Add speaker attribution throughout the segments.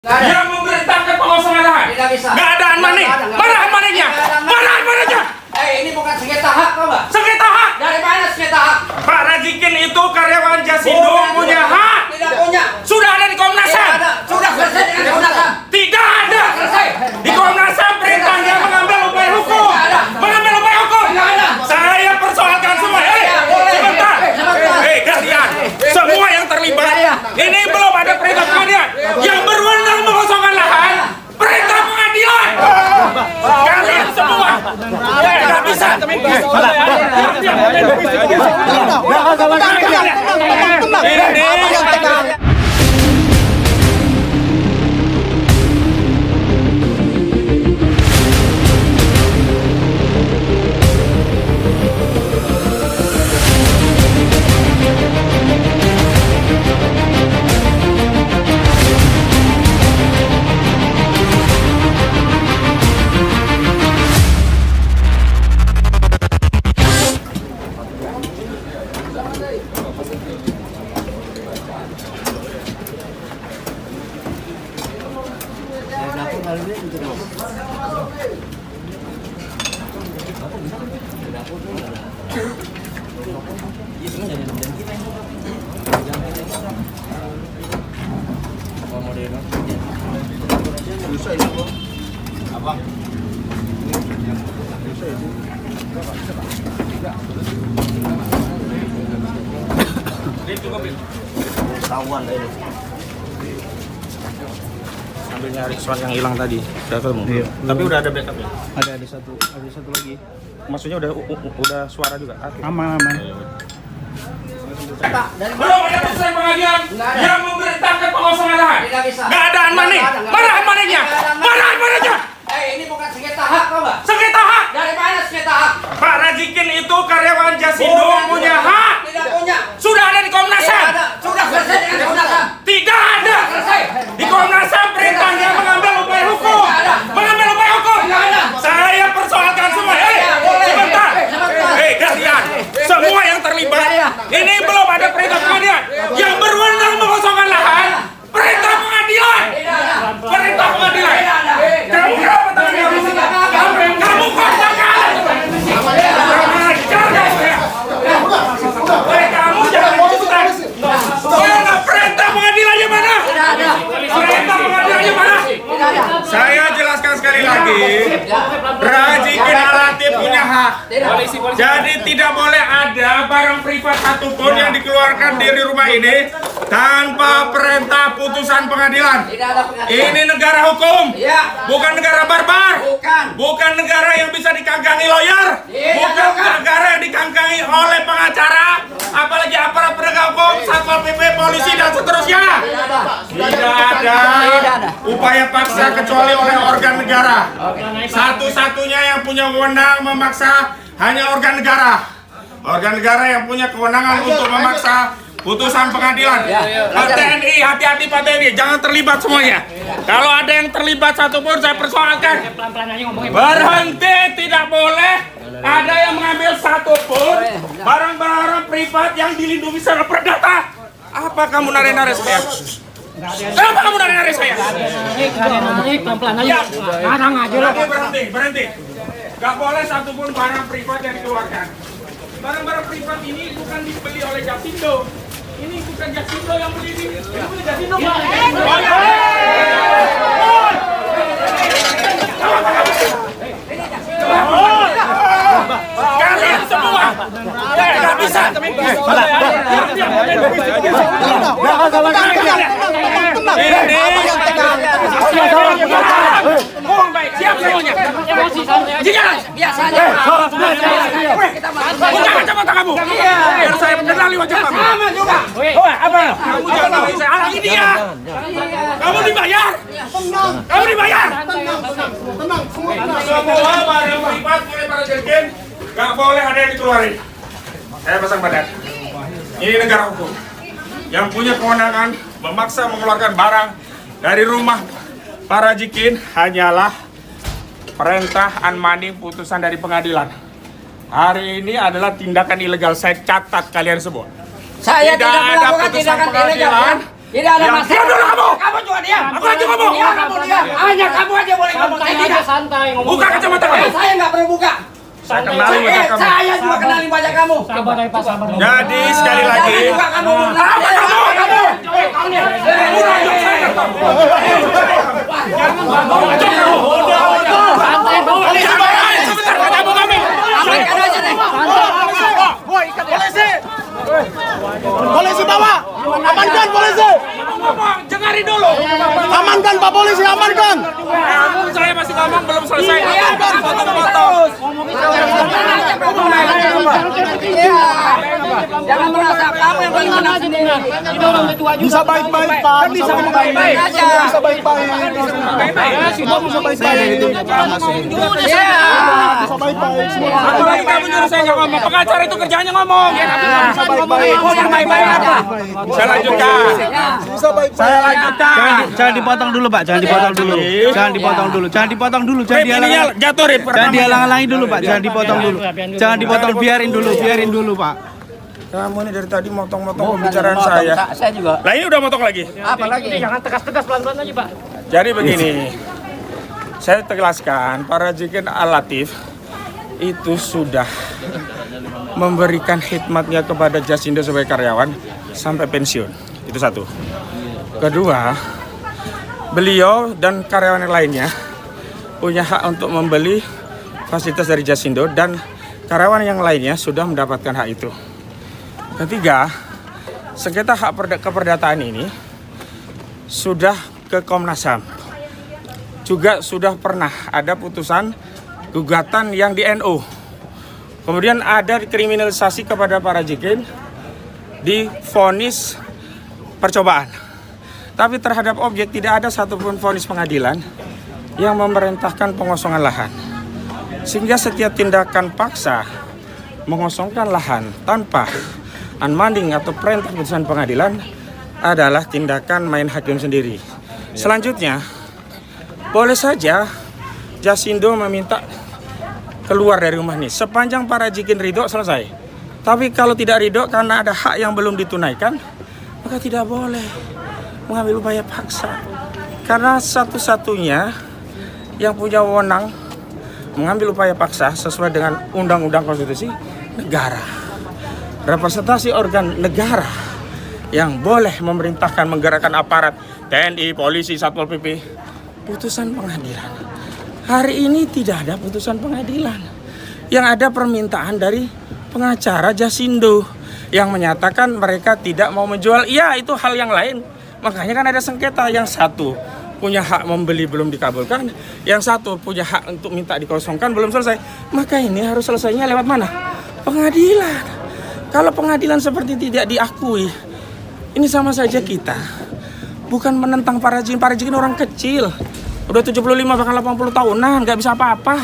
Speaker 1: Yang memerintahkan pengosongan lahan.
Speaker 2: Tidak bisa.
Speaker 1: Nggak ada money. Mana money-nya? Mana money-nya?
Speaker 2: Ini bukan sengketa hak, tau nggak?
Speaker 1: Sengketa hak.
Speaker 2: Dari mana sengketa hak?
Speaker 1: Pak Razikin itu karyawan Jasindo punya hak.
Speaker 2: Tidak punya.
Speaker 1: Sudah ada di Komnas
Speaker 2: Tidak
Speaker 1: HAM.
Speaker 2: ada. Sudah selesai dengan Komnas HAM.
Speaker 1: Tidak ada.
Speaker 2: Selesai.
Speaker 1: Di Komnas HAM perintahnya mengambil upaya hukum.
Speaker 2: Tidak ada.
Speaker 1: Mengambil upaya hukum.
Speaker 2: Tidak ada.
Speaker 1: Saya persoalkan semua. Sebentar. Kalian semua yang terlibat. Ini belum ada perintah pengadilan. Yang berwenang mengosongkan lahan. Perintah pengadilan. Kalian semua. Nggak bisa.
Speaker 3: Ketahuan ini. Sambil nyari soal yang hilang tadi. Udah ketemu? Iya. Tapi udah ada backup ya?
Speaker 4: Ada satu lagi.
Speaker 3: Maksudnya udah suara juga? Oke.
Speaker 4: Aman.
Speaker 1: Belum ada putusan pengadilan yang memerintahkan pengosongan lahan.
Speaker 2: Tidak bisa.
Speaker 1: Nggak ada money. Mana money-nya? Mana money-nya?
Speaker 2: Ini bukan sengketa hak, tau nggak?
Speaker 1: Sengketa hak.
Speaker 2: Dari mana sengketa hak?
Speaker 1: Pak Razikin itu karyawan Jasindo punya hak.
Speaker 2: Tidak punya.
Speaker 1: Sudah ada di Komnas
Speaker 2: Tidak
Speaker 1: HAM.
Speaker 2: ada. Sudah selesai dengan Komnas HAM.
Speaker 1: Tidak ada.
Speaker 2: Selesai.
Speaker 1: Di Komnas HAM perintahnya mengambil upaya hukum.
Speaker 2: Tidak ada.
Speaker 1: Mengambil upaya hukum.
Speaker 2: Tidak ada.
Speaker 1: Saya persoalkan semua. Sebentar. Kalian semua yang terlibat. Ini belum ada perintah pengadilan. Yang berwenang mengosongkan lahan. Perintah pengadilan.
Speaker 2: Tidak ada.
Speaker 1: Perintah pengadilan.
Speaker 2: Tidak ada.
Speaker 1: Kamu kenapa tadi kamu kontakkan? Kamu jangan ikutan. Mana perintah pengadilannya mana? Perintah pengadilannya mana? Saya jelaskan sekali lagi. Razikin Alatif punya hak. Jadi tidak boleh ada barang privat satupun yang dikeluarkan dari rumah ini tanpa perintah putusan pengadilan.
Speaker 2: Tidak ada pengadilan.
Speaker 1: Ini negara hukum.
Speaker 2: Iya.
Speaker 1: Bukan negara barbar.
Speaker 2: Bukan.
Speaker 1: Bukan negara yang bisa dikangkangi lawyer.
Speaker 2: Iya,
Speaker 1: Bukan
Speaker 2: bukan.
Speaker 1: negara yang dikangkangi oleh pengacara, apalagi aparat penegak hukum, satpol pp, polisi dan seterusnya. Tidak ada upaya paksa kecuali oleh organ negara. Satu-satunya yang punya wewenang memaksa hanya organ negara. Organ negara yang punya kewenangan untuk memaksa putusan pengadilan. Pak TNI, hati-hati Pak TNI, jangan terlibat semuanya. Kalau ada yang terlibat satupun saya persoalkan. Berhenti, tidak boleh ada yang mengambil satupun barang-barang privat yang dilindungi secara perdata. Apa kamu narik-narik saya? Kenapa kamu narik-narik saya? Ya, berhenti. Gak boleh satupun barang privat yang dikeluarkan. Barang-barang privat ini bukan dibeli oleh Jasindo. Ini bukan Jasindo yang beli ini. Ini beli Jasindo. Kalian semua. Nggak bisa. Siap semuanya.
Speaker 2: Biasa aja.
Speaker 1: Buka kacamata kamu. Biar saya kenali wajah kamu.
Speaker 2: Sama juga.
Speaker 1: Apa? Kamu jangan tahu saya halangi dia. Kamu dibayar. Kamu dibayar. Semua barang privat oleh para jengkin nggak boleh ada yang dikeluarin. Saya pasang badan. Ini negara hukum. Yang punya kewenangan memaksa mengeluarkan barang dari rumah para Razikin hanyalah perintah unmanding putusan dari pengadilan. Hari ini adalah tindakan ilegal. Saya catat kalian semua.
Speaker 2: Saya tidak
Speaker 1: ada
Speaker 2: melakukan
Speaker 1: putusan
Speaker 2: tindakan ilegal.
Speaker 1: pengadilan
Speaker 2: Tidak ada
Speaker 1: Diam
Speaker 2: masalah.
Speaker 1: dulu kamu.
Speaker 2: Kamu juga diam.
Speaker 1: Aku lagi ngomong.
Speaker 2: Iya, kamu diam. Hanya kamu aja boleh ngomong. Saya tidak.
Speaker 4: santai ngomong.
Speaker 1: Buka kacamata kamu.
Speaker 2: Saya nggak perlu buka.
Speaker 1: Saya kenali wajah kamu.
Speaker 2: Saya juga kenali wajah kamu.
Speaker 4: Sabar ya Pak, sabar.
Speaker 1: Jadi sekali lagi.
Speaker 2: Jangan buka kamu.
Speaker 1: Apa kamu?
Speaker 4: Santai Pak.
Speaker 1: Sebentar, kamu kami.
Speaker 2: Sampaikan aja deh.
Speaker 5: Polisi bawa! Amankan polisi!
Speaker 1: Dengarin dulu.
Speaker 5: Amankan Pak Polisi, amankan!
Speaker 1: Saya masih ngomong belum selesai.
Speaker 2: Jangan merasa kamu yang paling menang sendiri.
Speaker 4: Ini orang ketua juga.
Speaker 5: Bisa baik-baik Pak, bisa baik-baik.
Speaker 2: aja.
Speaker 5: Bisa baik-baik. Semua bisa baik-baik.
Speaker 2: Ya.
Speaker 5: Bisa baik-baik. Semua
Speaker 1: Apa lagi kamu nyuruh saya nggak ngomong? Pengacara itu kerjanya ngomong.
Speaker 5: bisa baik-baik.
Speaker 2: Yang baik-baik aja.
Speaker 1: Saya lanjutkan.
Speaker 5: Bisa baik-baik.
Speaker 1: Saya lanjutkan.
Speaker 6: Jangan dipotong dulu Pak, jangan dipotong dulu. Jangan dipotong dulu, jangan dipotong dulu, jangan
Speaker 1: Rip, ininya
Speaker 6: dihalang.
Speaker 1: jatuh Rip.
Speaker 6: Jangan dihalang-halangi dulu Pak, jangan dipotong dulu. Jangan dipotong, biarin dulu Pak.
Speaker 1: Kamu ini dari tadi motong-motong pembicaraan saya.
Speaker 2: Saya juga.
Speaker 1: Lah ini udah motong lagi.
Speaker 2: Apa lagi?
Speaker 4: Jangan tegas-tegas pelan-pelan aja Pak.
Speaker 1: Jadi begini, saya tegaskan para Jikin Al-Latif itu sudah memberikan khidmatnya kepada Jasindo sebagai karyawan sampai pensiun. Itu satu. Kedua, beliau dan karyawan yang lainnya punya hak untuk membeli fasilitas dari Jasindo dan karyawan yang lainnya sudah mendapatkan hak itu. Ketiga, sengketa hak keperdataan ini sudah ke Komnas HAM. Juga sudah pernah ada putusan gugatan yang di NU. Kemudian ada kriminalisasi kepada para jikin di vonis percobaan. Tapi terhadap objek tidak ada satupun vonis pengadilan yang memerintahkan pengosongan lahan. Sehingga setiap tindakan paksa mengosongkan lahan tanpa unbinding atau perintah putusan pengadilan adalah tindakan main hakim sendiri. Selanjutnya, boleh saja Jasindo meminta keluar dari rumah ini sepanjang para jikin ridho selesai. Tapi kalau tidak ridho karena ada hak yang belum ditunaikan, maka tidak boleh mengambil upaya paksa. Karena satu-satunya yang punya wewenang mengambil upaya paksa sesuai dengan undang-undang konstitusi negara. Representasi organ negara yang boleh memerintahkan menggerakkan aparat TNI, polisi, Satpol PP, putusan pengadilan. Hari ini tidak ada putusan pengadilan. Yang ada permintaan dari pengacara Jasindo yang menyatakan mereka tidak mau menjual. Iya, itu hal yang lain. Makanya kan ada sengketa. Yang satu punya hak membeli belum dikabulkan, yang satu punya hak untuk minta dikosongkan belum selesai. Maka ini harus selesainya lewat mana? Pengadilan. Kalau pengadilan seperti tidak diakui, ini sama saja kita bukan menentang para jikin orang kecil. Udah 75 bahkan 80 tahunan, nggak bisa apa-apa.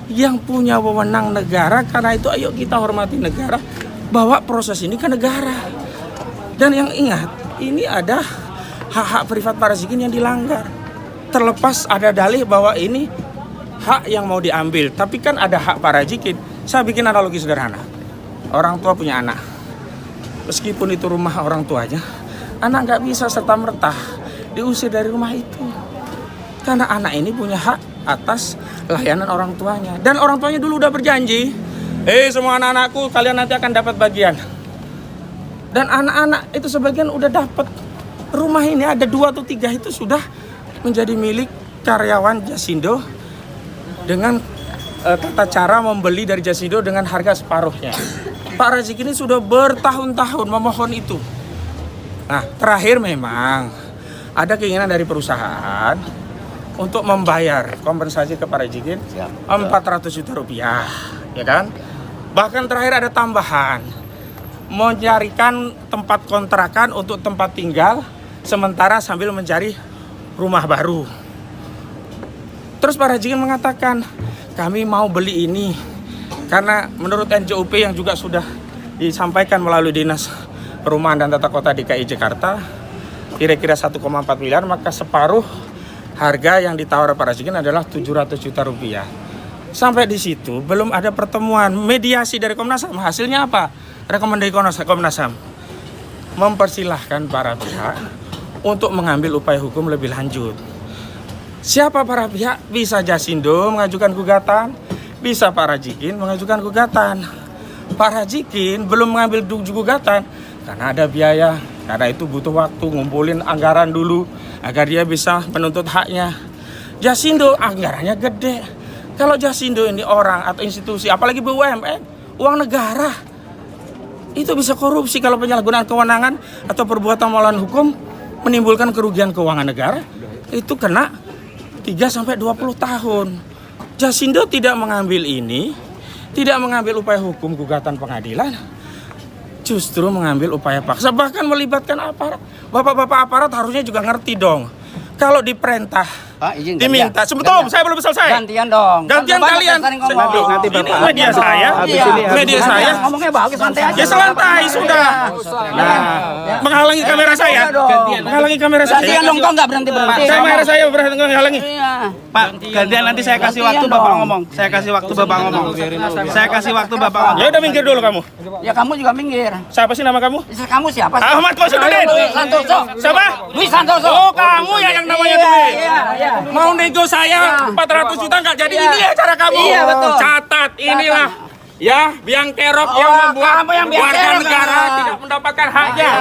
Speaker 1: Yang punya wewenang negara, karena itu ayo kita hormati negara, bawa proses ini ke negara. Dan yang ingat, ini ada hak-hak privat para jikin yang dilanggar. Terlepas ada dalih bahwa ini hak yang mau diambil, tapi kan ada hak para jikin. Saya bikin analogi sederhana. Orang tua punya anak, meskipun itu rumah orang tuanya, anak nggak bisa serta-merta diusir dari rumah itu. Karena anak ini punya hak atas layanan orang tuanya. Dan orang tuanya dulu udah berjanji, semua anak-anakku kalian nanti akan dapat bagian. Dan anak-anak itu sebagian udah dapat. Rumah ini ada 2 atau 3 itu sudah menjadi milik karyawan Jasindo dengan tata cara membeli dari Jasindo dengan harga separuhnya. Pak Razik ini sudah bertahun-tahun memohon itu. Nah, terakhir memang ada keinginan dari perusahaan untuk membayar kompensasi ke Pak Razik 400 juta rupiah, ya kan? Bahkan terakhir ada tambahan, mencarikan tempat kontrakan untuk tempat tinggal sementara sambil mencari rumah baru. Terus Pak Razik mengatakan, kami mau beli ini karena menurut NJUP yang juga sudah disampaikan melalui Dinas Perumahan dan Tata Kota DKI Jakarta kira-kira 1,4 miliar, maka separuh harga yang ditawar Pak Razik adalah 700 juta rupiah. Sampai di situ belum ada pertemuan mediasi dari Komnas HAM. Hasilnya apa? Rekomendasi Komnas HAM.
Speaker 3: mempersilahkan para pihak untuk mengambil upaya hukum lebih lanjut. Siapa para pihak? Bisa Jasindo mengajukan gugatan, bisa Pak Rajikin mengajukan gugatan. Pak Rajikin belum mengambil gugatan karena ada biaya, karena itu butuh waktu ngumpulin anggaran dulu agar dia bisa menuntut haknya. Jasindo anggarannya gede. Kalau Jasindo ini orang atau institusi, apalagi BUMN, uang negara, itu bisa korupsi kalau penyalahgunaan kewenangan atau perbuatan melawan hukum menimbulkan kerugian keuangan negara, itu kena 3-20 tahun. Jasindo tidak mengambil ini, tidak mengambil upaya hukum gugatan pengadilan, justru mengambil upaya paksa, bahkan melibatkan aparat. Bapak-bapak aparat harusnya juga ngerti dong. Kalau diperintah, diminta, sebetulnya saya belum selesai.
Speaker 2: Gantian dong.
Speaker 3: Gantian kalian.
Speaker 6: Nanti
Speaker 3: Ini
Speaker 6: Bapak.
Speaker 3: media saya, media saya.
Speaker 2: Ngomongnya bagus, santai aja.
Speaker 3: Ya selantai sudah. Nah, menghalangi kamera saya. Menghalangi kamera
Speaker 2: Gantian
Speaker 3: saya.
Speaker 2: dong, kok nggak berhenti-berhenti.
Speaker 3: Kamera saya berhalangi menghalangi.
Speaker 2: Iya.
Speaker 6: Pak, gantian nanti saya kasih waktu Bapak ngomong. Saya kasih waktu Bapak ngomong. Saya kasih waktu Bapak ngomong.
Speaker 3: Ya udah minggir dulu kamu.
Speaker 2: Ya kamu juga minggir.
Speaker 3: Siapa sih nama kamu?
Speaker 2: Istri kamu siapa?
Speaker 3: Ahmad Kosidudin.
Speaker 2: Luis Santoso.
Speaker 3: Siapa?
Speaker 2: Luis Santoso.
Speaker 3: Oh, kamu ya yang namanya
Speaker 2: Iya,
Speaker 3: Dwi.
Speaker 2: iya.
Speaker 3: Mau nego saya 400 juta nggak jadi,
Speaker 2: Iya.
Speaker 3: ini ya cara kamu.
Speaker 2: Iya, betul.
Speaker 3: Catat inilah. Ya, biang kerok yang
Speaker 2: Oh,
Speaker 3: membuat
Speaker 2: kamu yang biang
Speaker 3: warga
Speaker 2: kerok,
Speaker 3: negara
Speaker 2: ah.
Speaker 3: tidak mendapatkan haknya.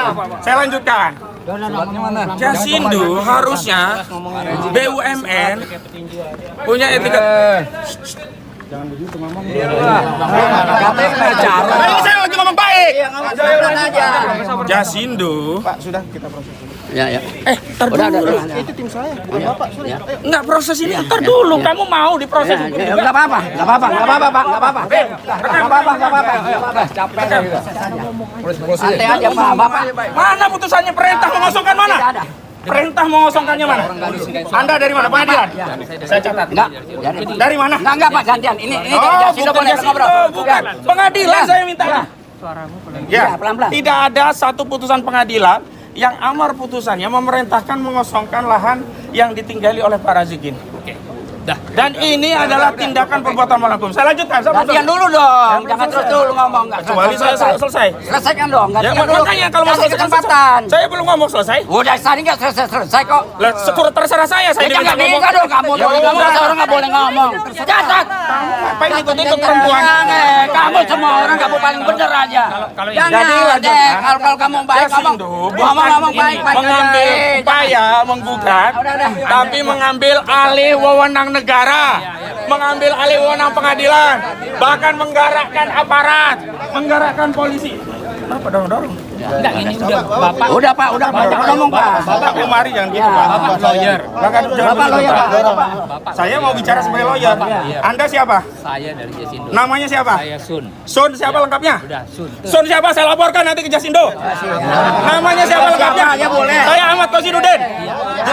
Speaker 3: Saya lanjutkan. Jasindo harusnya BUMN punya etika. Ini saya lagi ngomong baik.
Speaker 2: Iya, ngomong pelan aja.
Speaker 3: Jasindo.
Speaker 2: Ya, ya.
Speaker 3: Tar dulu.
Speaker 2: Itu tim saya.
Speaker 3: Enggak, proses ini ntar dulu. Kamu mau diproses hukum juga?
Speaker 2: Enggak apa-apa, enggak apa-apa, enggak apa-apa, Pak, enggak apa-apa. Enggak apa-apa, enggak apa-apa. Capek. Santai aja, Pak. Bapak.
Speaker 3: Mana putusannya, perintah mengosongkan mana?
Speaker 2: Tidak ada.
Speaker 3: Perintah mengosongkannya mana? Anda dari mana? Pengadilan? Saya catat.
Speaker 2: Enggak.
Speaker 3: Dari mana?
Speaker 2: Enggak, Pak, gantian. Ini
Speaker 3: Oh,
Speaker 2: Jasindo
Speaker 3: bukan
Speaker 2: boleh
Speaker 3: Jasindo,
Speaker 2: ngobrol.
Speaker 3: bukan. Pengadilan saya minta.
Speaker 2: Ya, pelan-pelan.
Speaker 3: Tidak ada satu putusan pengadilan yang amar putusannya memerintahkan mengosongkan lahan yang ditinggali oleh Pak Rajikin. Dan ini adalah tindakan perbuatan melawan hukum. Saya lanjutkan.
Speaker 2: Gantian dulu dong. Jangan terus dulu ngomong. Enggak
Speaker 3: Kecuali saya selesai.
Speaker 2: Selesaikan dong.
Speaker 3: Ya,
Speaker 2: Gantian dulu.
Speaker 3: makanya kalau mau
Speaker 2: Kasih
Speaker 3: selesai
Speaker 2: kesempatan.
Speaker 3: saya belum ngomong selesai.
Speaker 2: Udah tadi nggak selesai kok.
Speaker 3: Lah, terserah saya
Speaker 2: Ya
Speaker 3: diminta
Speaker 2: jangan
Speaker 3: ngomong.
Speaker 2: bisa dong kamu.
Speaker 3: Ya
Speaker 2: Kamu
Speaker 3: udah.
Speaker 2: orang nggak boleh ngomong. Catat.
Speaker 3: Apa yang ikut perempuan?
Speaker 2: Jangan. Kamu semua orang kamu paling bener aja. Jangan.
Speaker 3: Jadi,
Speaker 2: Deh, kalau kamu baik ngomong. Ngomong baik-baik.
Speaker 3: mengambil
Speaker 2: aja.
Speaker 3: upaya menggugat,
Speaker 2: Udah.
Speaker 3: tapi mengambil alih wewenang negara, mengambil alih wewenang pengadilan, bahkan menggerakkan aparat, menggerakkan polisi. Apa dorong-dorong?
Speaker 4: Enggak, ini udah Bapak.
Speaker 2: Udah Pak, udah Pak. Jangan ngomong Pak.
Speaker 3: Bapak Umari jangan gitu, Pak.
Speaker 4: Bapak lawyer.
Speaker 3: Bahkan jangan
Speaker 2: Bapak
Speaker 3: begitu,
Speaker 2: lawyer
Speaker 3: Pak.
Speaker 2: Pak.
Speaker 3: Saya mau bicara sebagai lawyer. Anda siapa?
Speaker 4: Saya dari Jasindo.
Speaker 3: Namanya siapa?
Speaker 4: Saya Sun.
Speaker 3: Sun siapa lengkapnya?
Speaker 4: Udah, Sun.
Speaker 3: Sun siapa? Saya laporkan nanti ke Jasindo. Namanya siapa lengkapnya?
Speaker 2: Ya boleh.
Speaker 3: Saya Ahmad Kosidudin.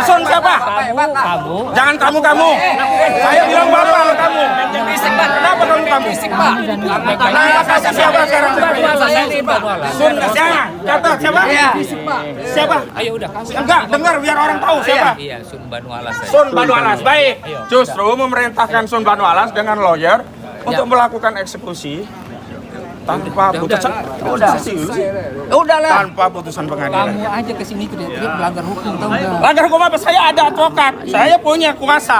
Speaker 3: Sun siapa?
Speaker 4: Kamu.
Speaker 3: Jangan kamu. Saya bilang bapak kamu. Kenapa kamu? Nah, kasih siapa sekarang? Sun siapa? Catat siapa? Siapa?
Speaker 4: Ayo udah kasih.
Speaker 3: Enggak, dengar biar orang tahu siapa.
Speaker 4: Iya, Sun Banu Alas saya.
Speaker 3: Sun Banu Alas. Baik. Justru memerintahkan Sun Banu Alas dengan lawyer untuk melakukan eksekusi tanpa putusan.
Speaker 2: Udah lah.
Speaker 3: Tanpa putusan pengadilan.
Speaker 4: Kamu aja kesini teriak-teriak melanggar hukum tau nggak?
Speaker 3: Langgar hukum apa? Saya ada advokat. Saya punya kuasa.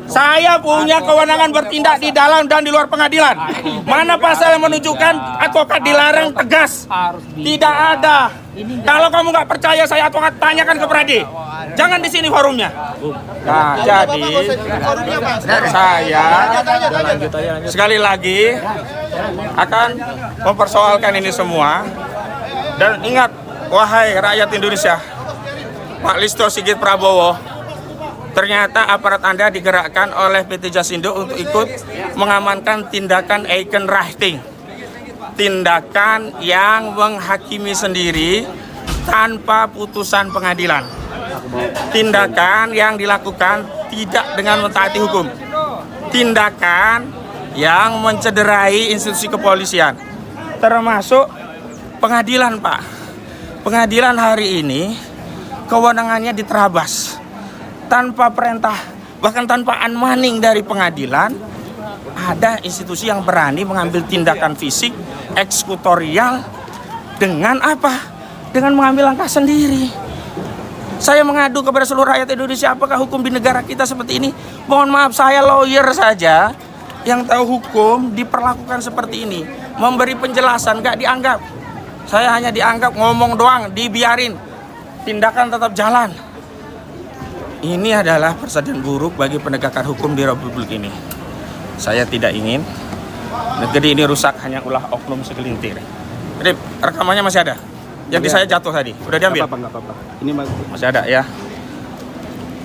Speaker 3: Saya punya kewenangan bertindak di dalam dan di luar pengadilan. Mana pasal yang menunjukkan advokat dilarang tegas? Tidak ada. Kalau kamu nggak percaya saya advokat, tanyakan ke Pradi. Jangan di sini forumnya. Nah, jadi saya sekali lagi akan mempersoalkan ini semua. Dan ingat, wahai rakyat Indonesia, Pak Listo Sigit Prabowo, ternyata aparat Anda digerakkan oleh PT Jasindo untuk ikut mengamankan tindakan Eikenrachting. Tindakan yang menghakimi sendiri tanpa putusan pengadilan. Tindakan yang dilakukan tidak dengan mentaati hukum. Tindakan yang mencederai institusi kepolisian. Termasuk pengadilan, Pak. Pengadilan hari ini kewenangannya diterabas. Tanpa perintah, bahkan tanpa unmanning dari pengadilan, ada institusi yang berani mengambil tindakan fisik, eksekutorial, dengan apa? dengan mengambil langkah sendiri. Saya mengadu kepada seluruh rakyat Indonesia, apakah hukum di negara kita seperti ini? Mohon maaf, saya lawyer saja yang tahu hukum diperlakukan seperti ini. Memberi penjelasan gak dianggap. Saya hanya dianggap ngomong doang, dibiarin. Tindakan tetap jalan. Ini adalah presiden buruk bagi penegakan hukum di Republik ini. Saya tidak ingin negeri ini rusak hanya ulah oknum segelintir. Jadi rekamannya masih ada. Yang di saya jatuh tadi, udah diambil?
Speaker 6: Nggak apa-apa. Ini
Speaker 3: Masih ada ya.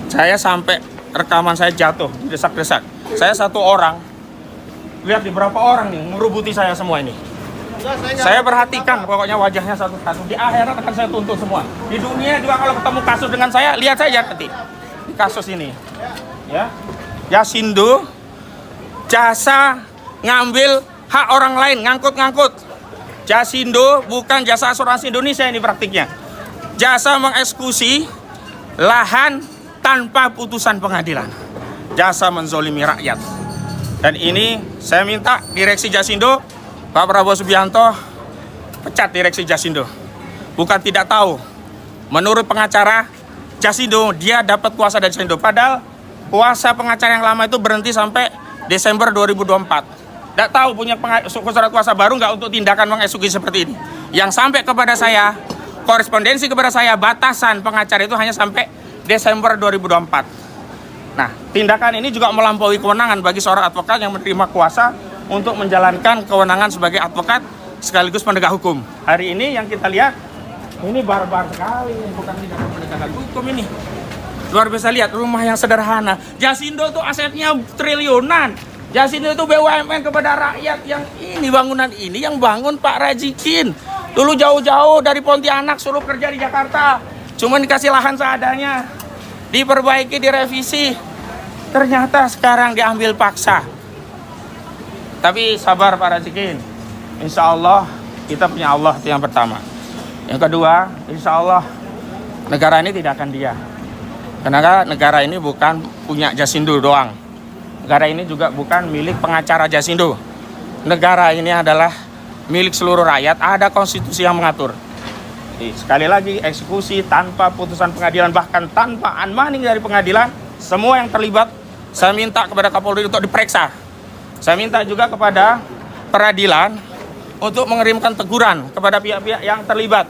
Speaker 3: Saya sampai rekaman saya jatuh, desak-desak. Saya satu orang. Lihat di berapa orang nih merubuti saya semua ini. Saya perhatikan pokoknya wajahnya satu-satu. Di akhirat akan saya tuntut semua. Di dunia juga kalau ketemu kasus dengan saya, lihat saja nanti di kasus ini. Ya. Yasindo jasa ngambil hak orang lain, ngangkut-ngangkut. Jasindo bukan jasa asuransi Indonesia ini praktiknya. Jasa mengeksekusi lahan tanpa putusan pengadilan. Jasa menzolimi rakyat. Dan ini saya minta direksi Jasindo, Pak Prabowo Subianto, pecat direksi Jasindo. Bukan tidak tahu. Menurut pengacara Jasindo, dia dapat kuasa dari Jasindo. Padahal kuasa pengacara yang lama itu berhenti sampai Desember 2024. Tidak tahu punya surat kuasa baru nggak untuk tindakan mengeksekusi seperti ini. Yang sampai kepada saya, korespondensi kepada saya, batasan pengacara itu hanya sampai Desember 2024. Nah, tindakan ini juga melampaui kewenangan bagi seorang advokat yang menerima kuasa untuk menjalankan kewenangan sebagai advokat sekaligus penegak hukum. Hari ini yang kita lihat, ini barbar sekali, bukan tindakan penegakan hukum ini. Luar biasa, lihat rumah yang sederhana. Jasindo tuh asetnya triliunan. Jasindo itu BUMN kepada rakyat yang ini, bangunan ini yang bangun Pak Rajikin. Dulu jauh-jauh dari Pontianak suruh kerja di Jakarta. Cuma dikasih lahan seadanya. Diperbaiki, direvisi. Ternyata sekarang diambil paksa. Tapi sabar Pak Rajikin. Insya Allah kita punya Allah, itu yang pertama. Yang kedua, insya Allah negara ini tidak akan diam. Karena negara ini bukan punya Jasindo doang. Negara ini juga bukan milik pengacara Jasindo. Negara ini adalah milik seluruh rakyat. Ada konstitusi yang mengatur. Jadi, sekali lagi, eksekusi tanpa putusan pengadilan, bahkan tanpa unmanding dari pengadilan, semua yang terlibat, saya minta kepada Kapolri untuk diperiksa. Saya minta juga kepada peradilan untuk mengirimkan teguran kepada pihak-pihak yang terlibat.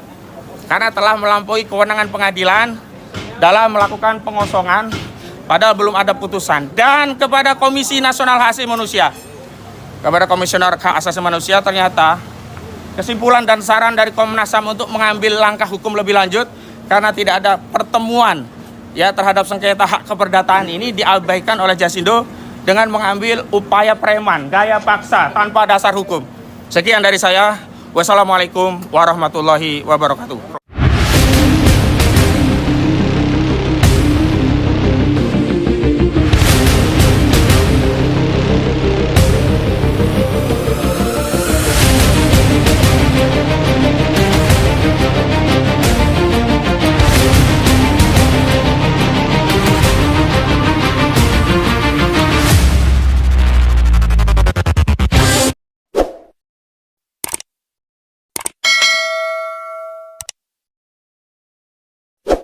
Speaker 3: Karena telah melampaui kewenangan pengadilan dalam melakukan pengosongan padahal belum ada putusan. Dan kepada Komisi Nasional Hak Asasi Manusia, kepada Komisioner Hak Asasi Manusia, ternyata kesimpulan dan saran dari Komnas HAM untuk mengambil langkah hukum lebih lanjut karena tidak ada pertemuan ya terhadap sengketa hak keperdataan ini diabaikan oleh Jasindo dengan mengambil upaya preman, gaya paksa tanpa dasar hukum. Sekian dari saya. Wassalamualaikum warahmatullahi wabarakatuh.